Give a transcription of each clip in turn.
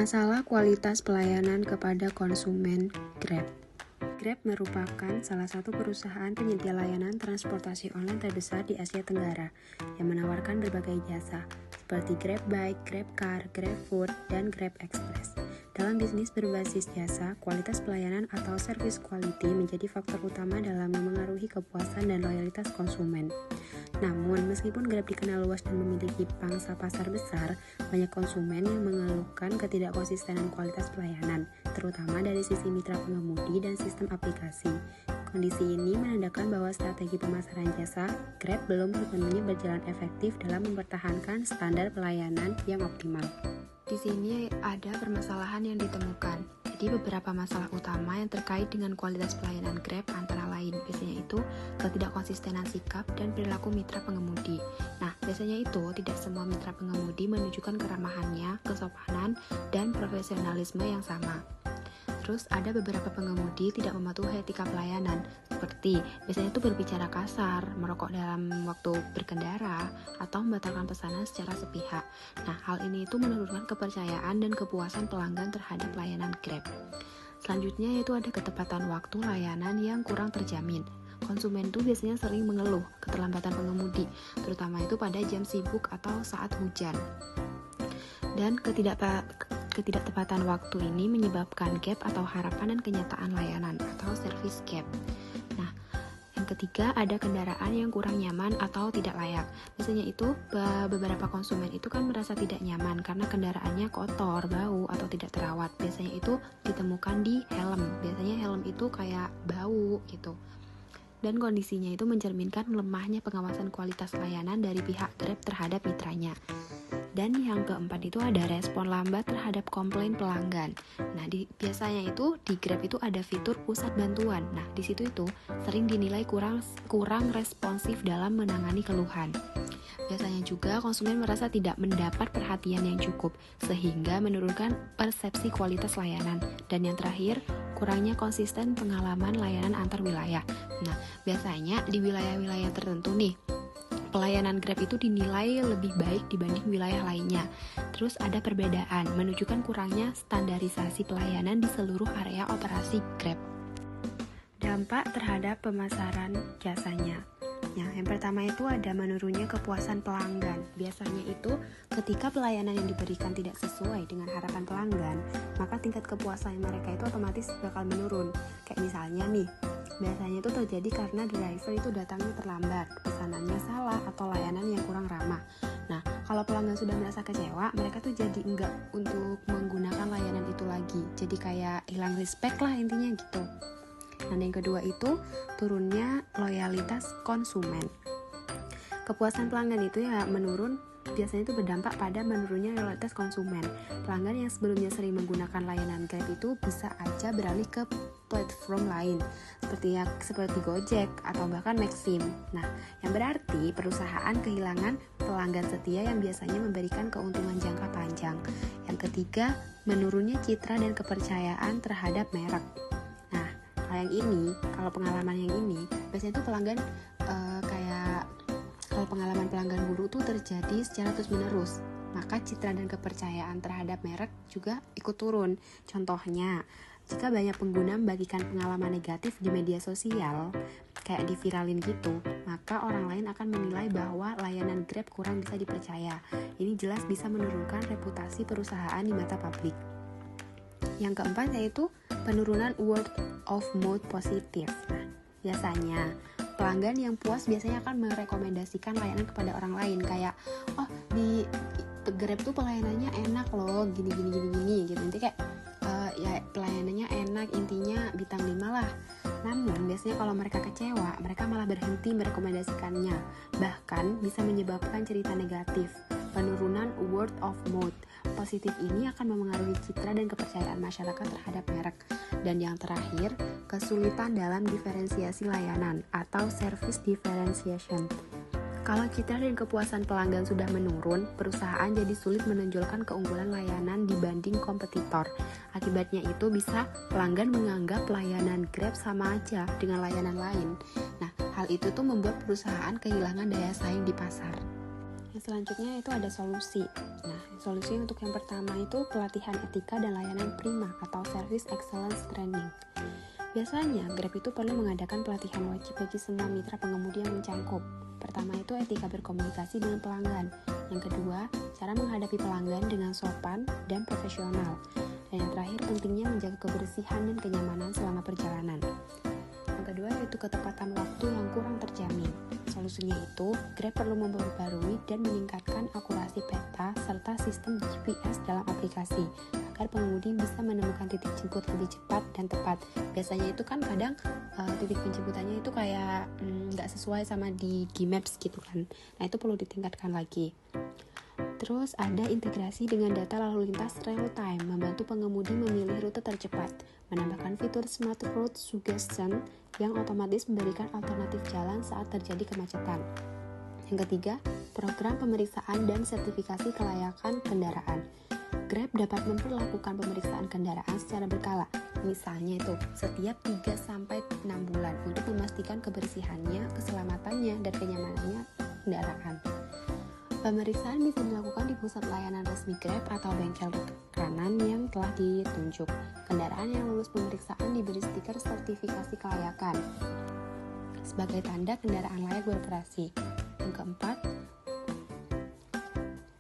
Masalah kualitas pelayanan kepada konsumen Grab. Grab merupakan salah satu perusahaan penyedia layanan transportasi online terbesar di Asia Tenggara yang menawarkan berbagai jasa seperti Grab Bike, Grab Car, Grab Food, dan Grab Express. Dalam bisnis berbasis jasa, kualitas pelayanan atau service quality menjadi faktor utama dalam memengaruhi kepuasan dan loyalitas konsumen. Namun, meskipun Grab dikenal luas dan memiliki pangsa pasar besar, banyak konsumen yang mengeluhkan ketidakkonsistenan kualitas pelayanan, terutama dari sisi mitra pengemudi dan sistem aplikasi. Kondisi ini menandakan bahwa strategi pemasaran jasa Grab belum sepenuhnya berjalan efektif dalam mempertahankan standar pelayanan yang optimal. Di sini ada permasalahan yang ditemukan. Jadi beberapa masalah utama yang terkait dengan kualitas pelayanan Grab antara lain biasanya itu ketidakkonsistenan sikap dan perilaku mitra pengemudi. Nah, biasanya itu tidak semua mitra pengemudi menunjukkan keramahannya, kesopanan, dan profesionalisme yang sama. Terus ada beberapa pengemudi tidak mematuhi etika pelayanan, seperti biasanya itu berbicara kasar, merokok dalam waktu berkendara, atau membatalkan pesanan secara sepihak. Nah, hal ini itu menurunkan kepercayaan dan kepuasan pelanggan terhadap layanan Grab. Selanjutnya yaitu ada ketepatan waktu layanan yang kurang terjamin. Konsumen itu biasanya sering mengeluh keterlambatan pengemudi, terutama itu pada jam sibuk atau saat hujan. Dan ketidaktepatan waktu ini menyebabkan gap atau harapan dan kenyataan layanan atau service gap. Nah, yang ketiga ada kendaraan yang kurang nyaman atau tidak layak. Biasanya itu beberapa konsumen itu kan merasa tidak nyaman karena kendaraannya kotor, bau, atau tidak terawat. Biasanya itu ditemukan di helm. Biasanya helm itu kayak bau gitu. Dan kondisinya itu mencerminkan lemahnya pengawasan kualitas layanan dari pihak Grab terhadap mitranya. Dan yang keempat itu ada respon lambat terhadap komplain pelanggan. Nah, biasanya itu di Grab itu ada fitur pusat bantuan. Nah, di situ itu sering dinilai kurang responsif dalam menangani keluhan. Biasanya juga konsumen merasa tidak mendapat perhatian yang cukup, sehingga menurunkan persepsi kualitas layanan. Dan yang terakhir, kurangnya konsisten pengalaman layanan antar wilayah. Nah, biasanya di wilayah-wilayah tertentu nih, pelayanan Grab itu dinilai lebih baik dibanding wilayah lainnya. Terus ada perbedaan, menunjukkan kurangnya standarisasi pelayanan di seluruh area operasi Grab. Dampak terhadap pemasaran jasanya. Nah, yang pertama itu ada menurunnya kepuasan pelanggan. Biasanya itu ketika pelayanan yang diberikan tidak sesuai dengan harapan pelanggan, maka tingkat kepuasan mereka itu otomatis bakal menurun. Kayak misalnya nih, biasanya itu terjadi karena driver itu datangnya terlambat, pesanannya salah, atau layanan yang kurang ramah. Nah, kalau pelanggan sudah merasa kecewa, mereka tuh jadi enggak untuk menggunakan layanan itu lagi. Jadi kayak hilang respect lah intinya gitu. Nah, yang kedua itu turunnya loyalitas konsumen. Kepuasan pelanggan itu ya menurun, biasanya itu berdampak pada menurunnya loyalitas konsumen. Pelanggan yang sebelumnya sering menggunakan layanan Grab itu bisa aja beralih ke platform lain seperti Gojek atau bahkan Maxim. Nah, yang berarti perusahaan kehilangan pelanggan setia yang biasanya memberikan keuntungan jangka panjang. Yang ketiga, menurunnya citra dan kepercayaan terhadap merek. Nah, kalau pengalaman yang ini, biasanya itu pelanggan kalau pengalaman pelanggan buruk tuh terjadi secara terus-menerus, maka citra dan kepercayaan terhadap merek juga ikut turun. Contohnya, jika banyak pengguna membagikan pengalaman negatif di media sosial, kayak diviralin gitu, maka orang lain akan menilai bahwa layanan Grab kurang bisa dipercaya. Ini jelas bisa menurunkan reputasi perusahaan di mata publik. Yang keempat yaitu penurunan word of mouth positif. Nah, biasanya pelanggan yang puas biasanya akan merekomendasikan layanan kepada orang lain, kayak di Grab tuh pelayanannya enak loh, gini gitu. Nanti kayak ya pelayanannya enak, intinya bintang 5 lah. Namun biasanya kalau mereka kecewa, mereka malah berhenti merekomendasikannya, bahkan bisa menyebabkan cerita negatif. Penurunan word of mouth positif ini akan memengaruhi citra dan kepercayaan masyarakat terhadap merek. Dan yang terakhir, kesulitan dalam diferensiasi layanan atau service differentiation. Kalau citra dan kepuasan pelanggan sudah menurun, perusahaan jadi sulit menonjolkan keunggulan layanan dibanding kompetitor. Akibatnya itu bisa pelanggan menganggap layanan Grab sama aja dengan layanan lain. Nah, hal itu tuh membuat perusahaan kehilangan daya saing di pasar. Yang selanjutnya itu ada solusi. Nah, solusi untuk yang pertama itu pelatihan etika dan layanan prima atau Service Excellence Training. Biasanya, Grab itu perlu mengadakan pelatihan wajib bagi semua mitra pengemudi yang mencangkup. Pertama itu etika berkomunikasi dengan pelanggan. Yang kedua, cara menghadapi pelanggan dengan sopan dan profesional. Dan yang terakhir, pentingnya menjaga kebersihan dan kenyamanan selama perjalanan. Yang kedua yaitu ketepatan waktu yang kurang terjamin. Solusinya itu, Grab perlu memperbarui dan meningkatkan akurasi peta serta sistem GPS dalam aplikasi agar pengemudi bisa menemukan titik jemput lebih cepat dan tepat. Biasanya itu kan kadang titik penjemputannya itu kayak nggak sesuai sama di G-Maps gitu kan. Nah itu perlu ditingkatkan lagi. Terus ada integrasi dengan data lalu lintas real time, membantu pengemudi memilih rute tercepat, menambahkan fitur Smart Route Suggestion yang otomatis memberikan alternatif jalan saat terjadi kemacetan. Yang ketiga, program pemeriksaan dan sertifikasi kelayakan kendaraan. Grab dapat memperlakukan pemeriksaan kendaraan secara berkala, misalnya itu setiap 3-6 bulan untuk memastikan kebersihannya, keselamatannya, dan kenyamanannya kendaraan. Pemeriksaan bisa dilakukan di pusat layanan resmi Grab atau bengkel kanan yang telah ditunjuk. Kendaraan yang lulus pemeriksaan diberi stiker sertifikasi kelayakan sebagai tanda kendaraan layak beroperasi.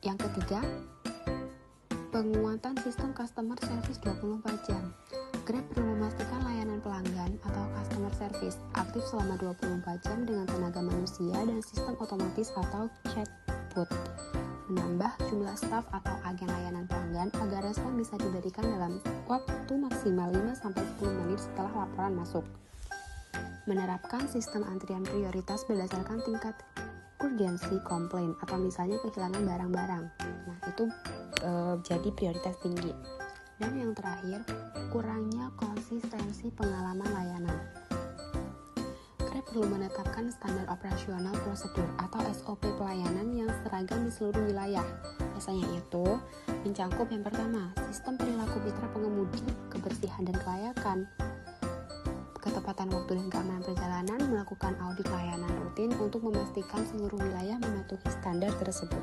Yang ketiga, penguatan sistem customer service 24 jam. Grab perlu memastikan layanan pelanggan atau customer service aktif selama 24 jam dengan tenaga manusia dan sistem otomatis atau chatbot. Menambah jumlah staf atau agen layanan pelanggan agar respon bisa diberikan dalam waktu maksimal 5-10 menit setelah laporan masuk. Menerapkan sistem antrian prioritas berdasarkan tingkat urgensi komplain atau misalnya kehilangan barang-barang. Nah, itu jadi prioritas tinggi. Dan yang terakhir, kurangnya konsistensi pengalaman layanan. Grab perlu menetapkan standar operasional prosedur atau SOP pelayanan yang seragam di seluruh wilayah. Biasanya itu mencangkup yang pertama, sistem perilaku mitra pengemudi, kebersihan dan kelayakan, ketepatan waktu dan keamanan perjalanan, melakukan audit layanan rutin untuk memastikan seluruh wilayah mematuhi standar tersebut.